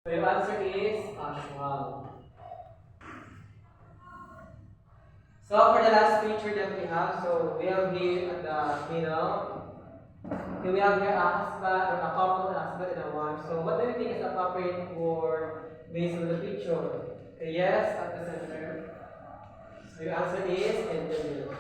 So your answer is casual. So for the last feature that we have, so we have here at the middle, okay, we have here a husband or a couple, a husband and a wife. So what do you think is appropriate for based on the picture? Okay, yes, at the center. So your answer is in the middle.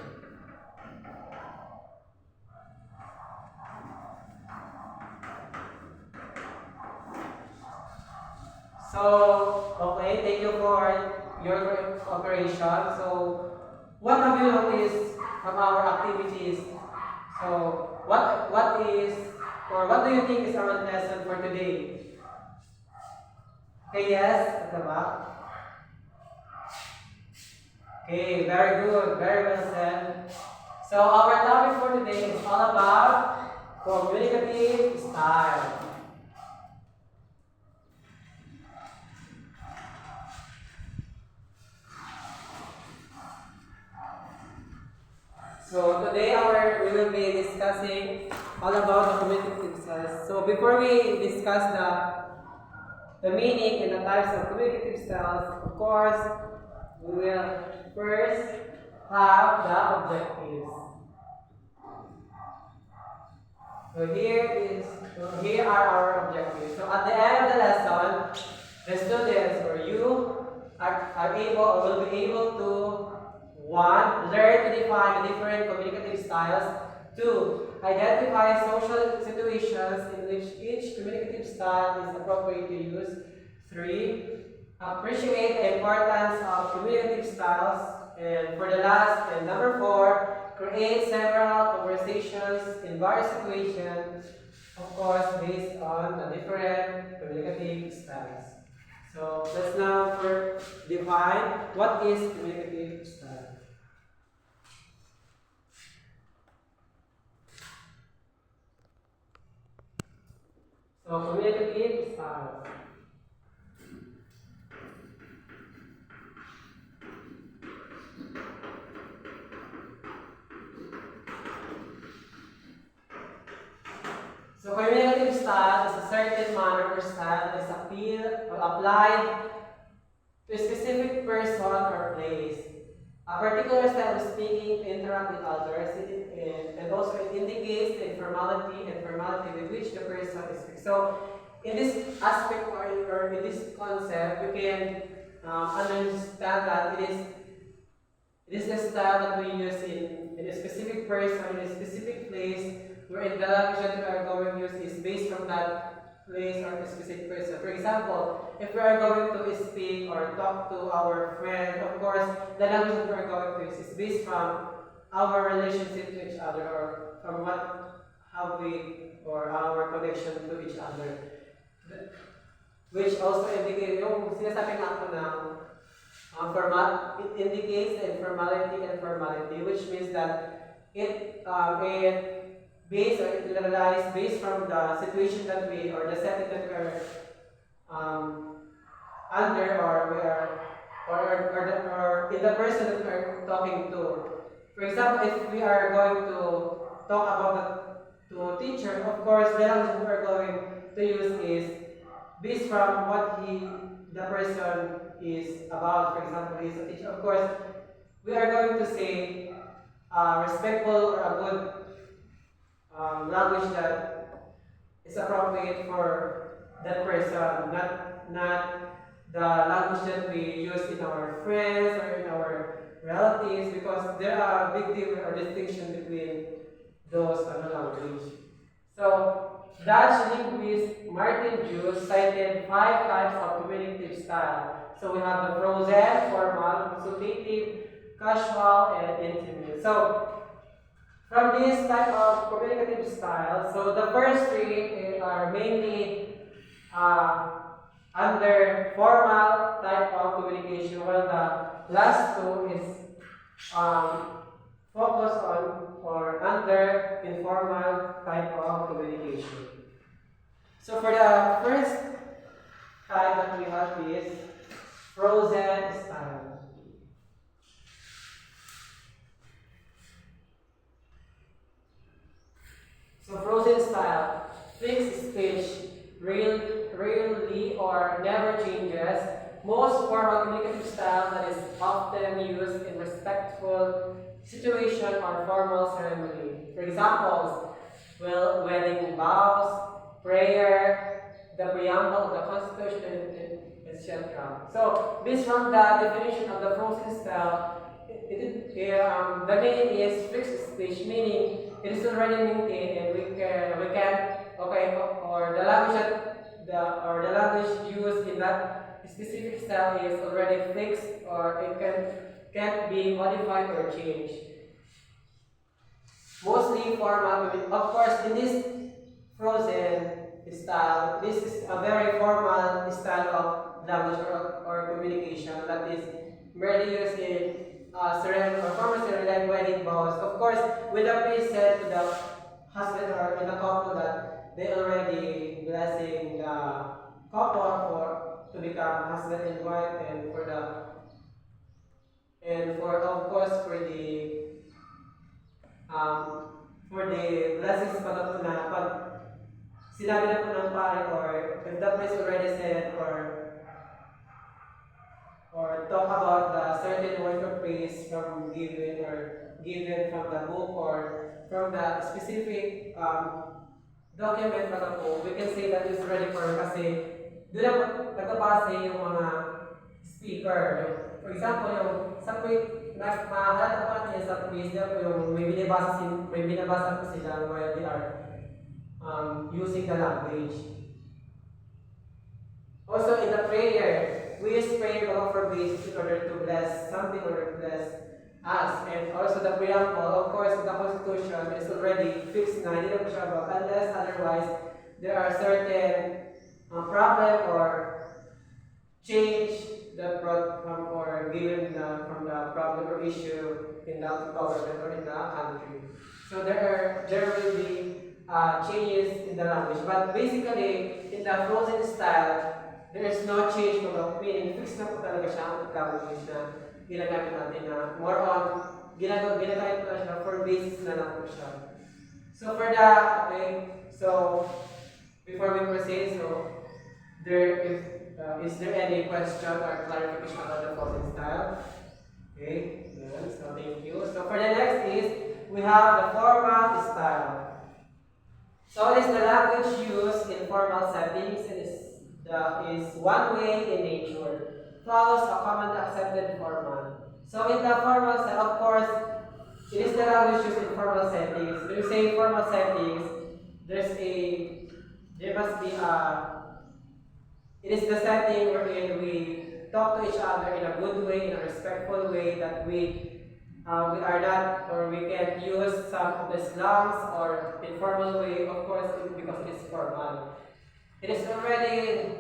So, okay, thank you for your cooperation. So, what have you noticed from our activities? So, what is or what do you think is our lesson for today? Okay, yes, at the back. Okay, very good, very well said. So, our topic for today is all about communicative style. So today we will be discussing all about the communicative styles. So before we discuss the meaning and the types of communicative styles, of course, we will first have the objectives. So here are our objectives. So at the end of the lesson, the students or you are able or will be able to one, learn to define the different communicative styles. Two, identify social situations in which each communicative style is appropriate to use. Three, appreciate the importance of communicative styles. And for the last, and number four, create several conversations in various situations, of course, based on the different communicative styles. So let's now define what is communicative style. So communicative style. So communicative style is a certain manner or style that is applied to a specific person or place. A particular style of speaking to interact with others, and also it indicates the informality and formality with which the person is speaking. So in this aspect or in this concept, we can understand that it is the style that we use in a specific person, in a specific place, wherein the language that we are going to use is based from that place or a specific person. For example, if we are going to speak or talk to our friend, of course, the language that we are going to use is based from our relationship to each other or from how we or our connection to each other. Which also indicates, yung sinasabi nga ako na it indicates the informality and formality, which means that it based or it relies based from the situation that we or the setting that we are under or we are or in the person that we are talking to. For example, if we are going to talk about to a teacher, of course, the language we are going to use is based from what the person is about. For example, he is a teacher. Of course, we are going to say respectful or a good language that is appropriate for that person, not the language that we use in our friends or in our relatives, because there are big difference or distinction between those language. So Dutch linguist Martin Jus cited 5 types of communicative style. So we have the frozen, formal, consultative, casual, and intimate. So from this type of communicative style, so the first three are mainly under formal type of communication, while the last two is focus on or under informal type of communication. So for the first type that we have is frozen style. So frozen style, fixed speech, rarely or never changes. Most formal communicative style that is often used in respectful situation or formal ceremony. For examples, wedding vows, prayer, the preamble of the Constitution, etc. So, based from the definition of the frozen style, the meaning is fixed speech, meaning it is already maintained and or the language used in that specific style is already fixed, or it can't be modified or changed. Mostly formal, of course, in this frozen style, this is a very formal style of language or communication that is merely used in ceremony or formal ceremony like wedding vows. Of course, when the priest said to the husband or in the couple that they already blessing the couple to become husband and wife, and for of course for the blessings pa na pag sinabi na po ng pare, or if the priest already said or talk about the certain words of praise given from the book or from the specific document na po, we can say that it's ready for, kasi doon na po nagpapase yung mga speaker. For example, yung sa quick, mahalata po natin sa quiz na po yung may binabasa po sila while they are using the language. Also in the prayer, we use prayer for basis in order to bless something or to bless us. And also the preamble, of course, the Constitution is already fixed na, hindi na po siya about, unless otherwise there are certain problem or change that brought from or given from the problem or issue in the government or in the country. So there will be changes in the language, but basically in the frozen style, there is no change about meaning. Fixed na po talaga siya ang language na ginagamit natin na more on ginagamit po na siya for basis na lang po siya. So for the so before we proceed, so is there any question or clarification about the frozen style? Okay, good. So thank you. So for the next is we have the formal style. So it is the language used in formal settings and is one way in nature, follows a common accepted format. So in the formal setting, of course, it is the language used in formal settings. When you say formal settings, there must be it is the setting wherein we talk to each other in a good way, in a respectful way, that we are not, or we can use some of the slangs or informal way, of course, because it is formal. It is already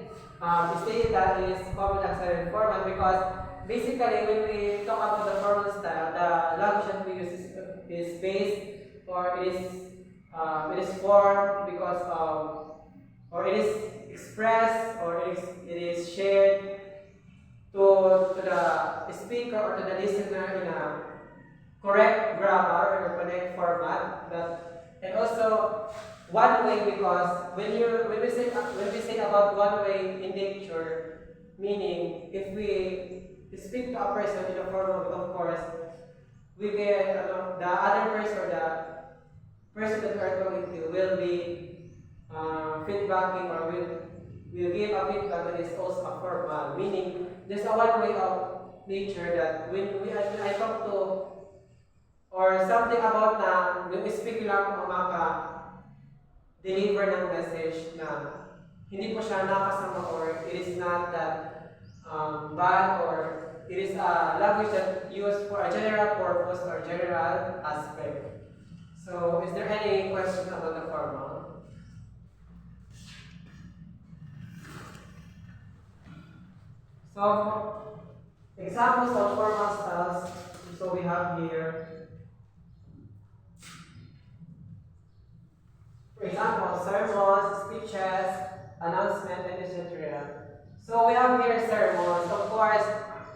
stated that it is common accepted formal because basically when we talk about the formal style, the language that we use is based, or it is formed because of, or it is expressed, or it is shared to the speaker or to the listener in a correct grammar or correct format. And also one way, because when we say about one way in nature, meaning if we speak to a person in a formal way, of course, we get the other person or the person that we are talking to will be feedbacking, or will give a feedback that is also a formal, meaning there's a one way of nature that when I talk to or something about na when we speak lang deliver ng message na hindi po siya nakasama, or it is not that bad, or it is a language that used for a general purpose or general aspect. So, is there any question about the formal? So, examples of formal styles, so we have here. For example, sermons, speeches, announcement, and etc. So we have here sermons. Of course,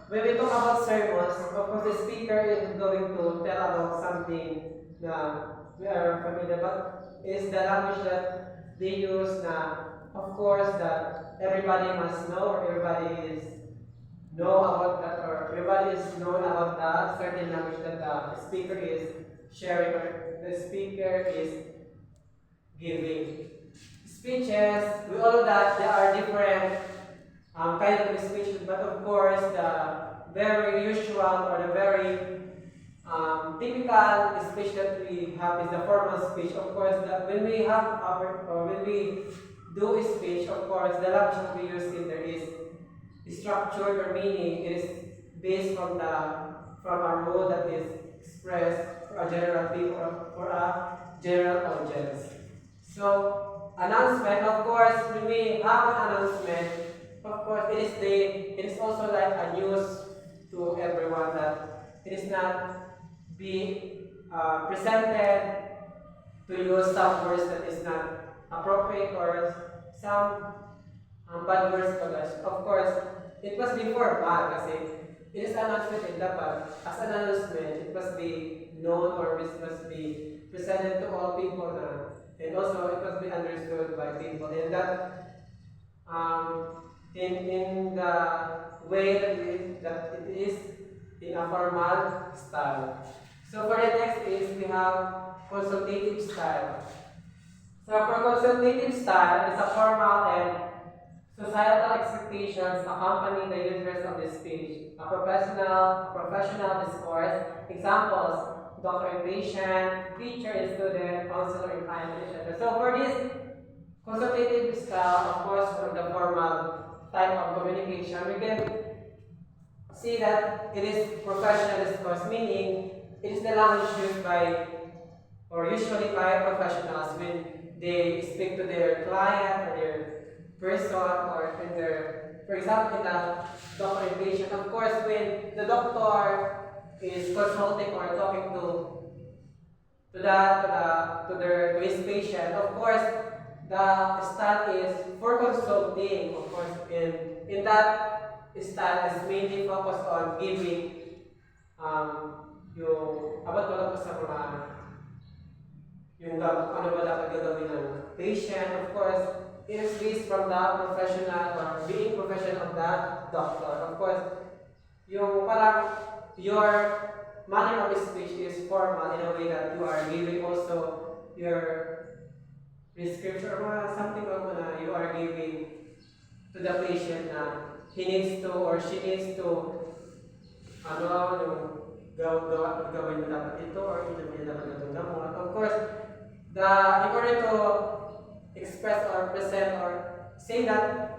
when we talk about sermons, of course the speaker is going to tell about something na we are familiar, but is the language that they use na of course, that everybody must know, or everybody is know about that, or everybody is known about the certain language that the speaker is sharing, or the speaker is giving. Speeches, we all know that there are different kind of speeches, but of course, the very usual or the very typical speech that we have is the formal speech. Of course, when we have or when we do a speech, of course, the language that we use in there is structured or meaning. It is based from our mode that is expressed for a general people or for a general audience. So announcement, of course, when we have an announcement, of course, it is also like a news to everyone that it is not be presented to use some words that is not appropriate or some bad words for us. Of course, it must be formal kasi it is announcement and dapat as an announcement, it must be known or it must be presented to all people na, and also it must be understood by people, and that in the way that it is in a formal style. So for the next is we have consultative style. So for consultative style, it's a formal and societal expectations accompany the users of the speech. A professional discourse. Examples: doctor and patient, teacher and student, counselor and client, etc. So for this consultative style, of course, for the formal type of communication, we can see that it is professional discourse, meaning it is the language used by or usually by professionals when they speak to their client or their person or in their, for example, in the doctor and patient. Of course, when the doctor is consulting or talking to his patient, of course, the style is for consulting. Of course, in that style is mainly focused on giving yung about ba po sa mga yung ano ba dapat gagawin ng patient. Of course, it is based from the professional or being professional of the doctor. Of course, yung parang your manner of speech is formal in a way that you are giving also your prescription or something na you are giving to the patient na he needs to or she needs to yung gawin mo dapat ito or ito mo dapat itong gamot. Of course, in order to express or present or say that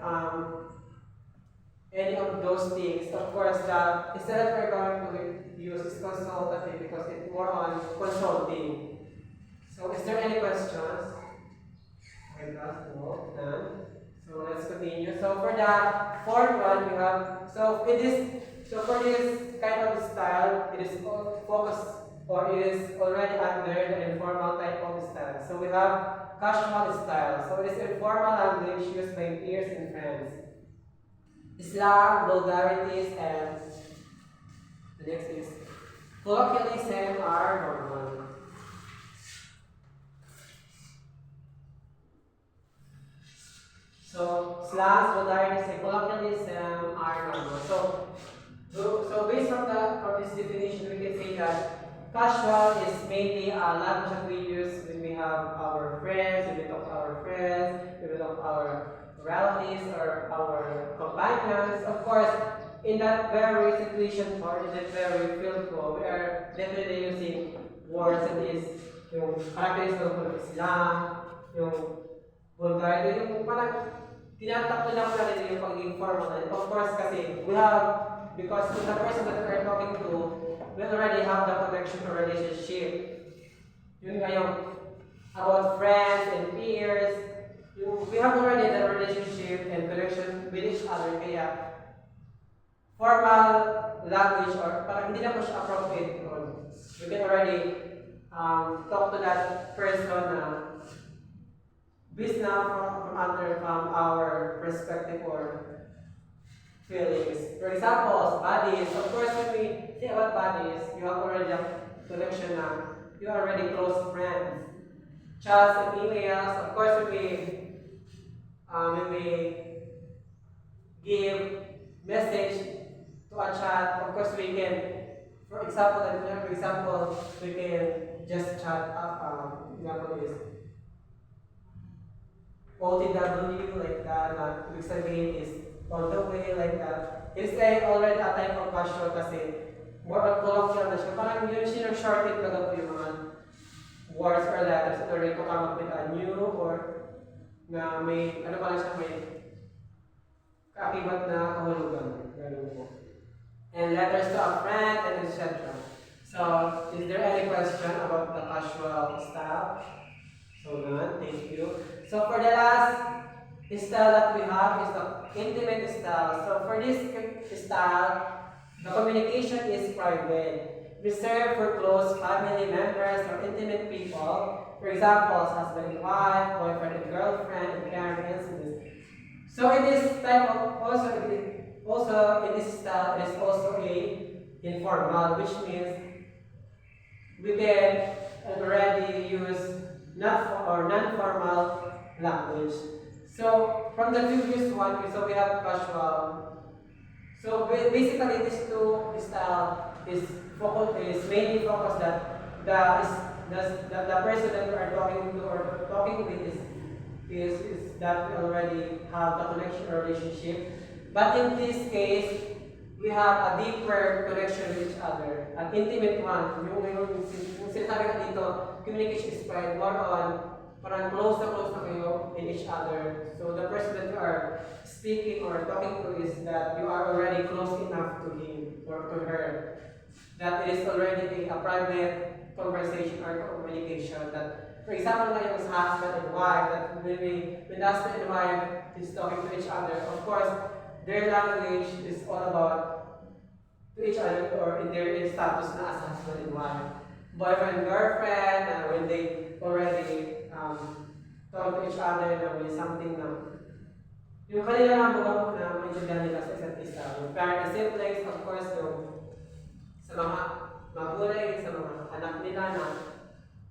any of those things, of course, instead of we're going to use is consultative because it's more on consulting. So, is there any questions? No, none. So let's continue. So for the fourth one, you have for this kind of style, it is focused or it is already under the informal type of style. So we have casual style. So it is informal language used by peers and friends. Slang, vulgarities, and the next is colloquialism are normal. So slangs, vulgarities, and colloquialism are normal. So based from this definition, we can say that casual is mainly a language that we use when we have our friends, when we talk to our friends, when we talk to our relatives or our companions. Of course, in that very situation or in that very field flow, we are definitely using words that is yung characteristics of Islam, yung vulgarity, yung parang tinatakbo lang natin yung pagiging formal. And of course, kasi because the person that we are talking to, we already have the connection or relationship. Yun nga yung about friends and peers, we have already the relationship and connection with each other. Kaya formal language or parang hindi na po siya appropriate on. We can already talk to that person based now from our perspective or feelings. For example, buddies. Of course, when we say about buddies, you have already a connection now. You are already close friends. Chats and emails. Of course, when we we may give message to a chat. Of course, we can, for example, we can just chat up. Example is OTW like that. Ibig sabihin is on the way like that. It's already a type of casual kasi more on colloquial na siya. Parang yun sinashorted na po yung mga words or letters in order to come up with a new or na may, ano pala siya, may kaakibat na kahulugan. Ganun po. And letters to a friend and etc. So, is there any question about the casual style? So none, thank you. So for the last style that we have is the intimate style. So for this style, the communication is private, reserved for close family members or intimate people. For example, husband and wife, boyfriend and girlfriend, and parents. So in this type of also in this style, it is also a informal, which means we can already use non-formal language. So from the previous one, so we have casual. So basically, these two style is mainly focused that the person that we are talking to or talking with is that we already have the connection or relationship. But in this case, we have a deeper connection with each other, an intimate one. Yung sinasabi ka dito, communication is spread more on parang close na kayo in each other. So the person that you are speaking or talking to is that you are already close enough to him or to her. That it is already a private conversation or communication. That, for example, ngayon sa husband and wife, that when husband and wife is talking to each other, of course, their language is all about to each other or in their status na as husband and wife. Boyfriend and girlfriend, when they already talk to each other na may something na yung kanila nga buka na maintindihan nila sa isa't isa. Yung parent and siblings, of course, yung sa mga magulang, sa mga anak nila na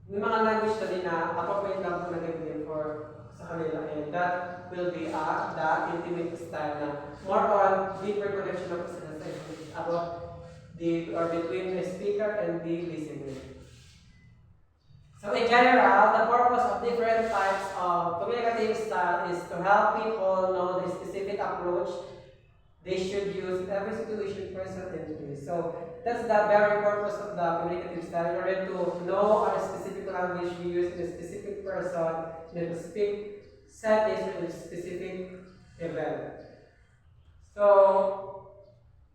may mga language na din na appropriate lang po na gagawin for sa kanila. And that will be the intimate style na more on deeper connection of about the or between the speaker and the listener. So in general, the purpose of different types of communicative style is to help people know the specific approach they should use in every situation, person, and place. So that's the very purpose of the communicative style, in order to know our specific language we use in a specific person, in a specific setting, in a specific event. So,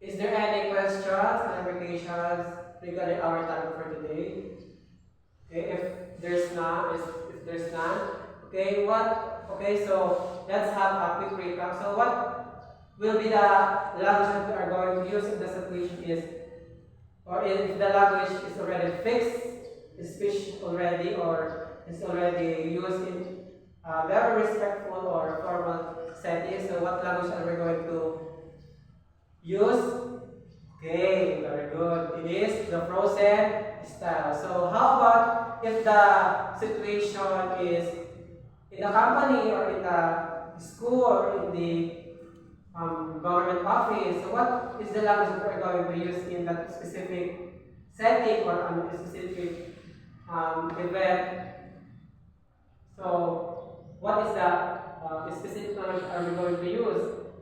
is there any questions, clarifications regarding our topic for today? Okay, if there's none, so let's have a quick recap. So what will be the language that we are going to use in the situation is, or if the language is already fixed, is speech already, or is already used in very respectful or formal setting. So what language are we going to use? Okay, very good. It is the frozen style. So how about if the situation is in the company or in the school or in the government office? So what is the language that we're going to use in that specific setting or a specific event? So what is the specific language are we going to use?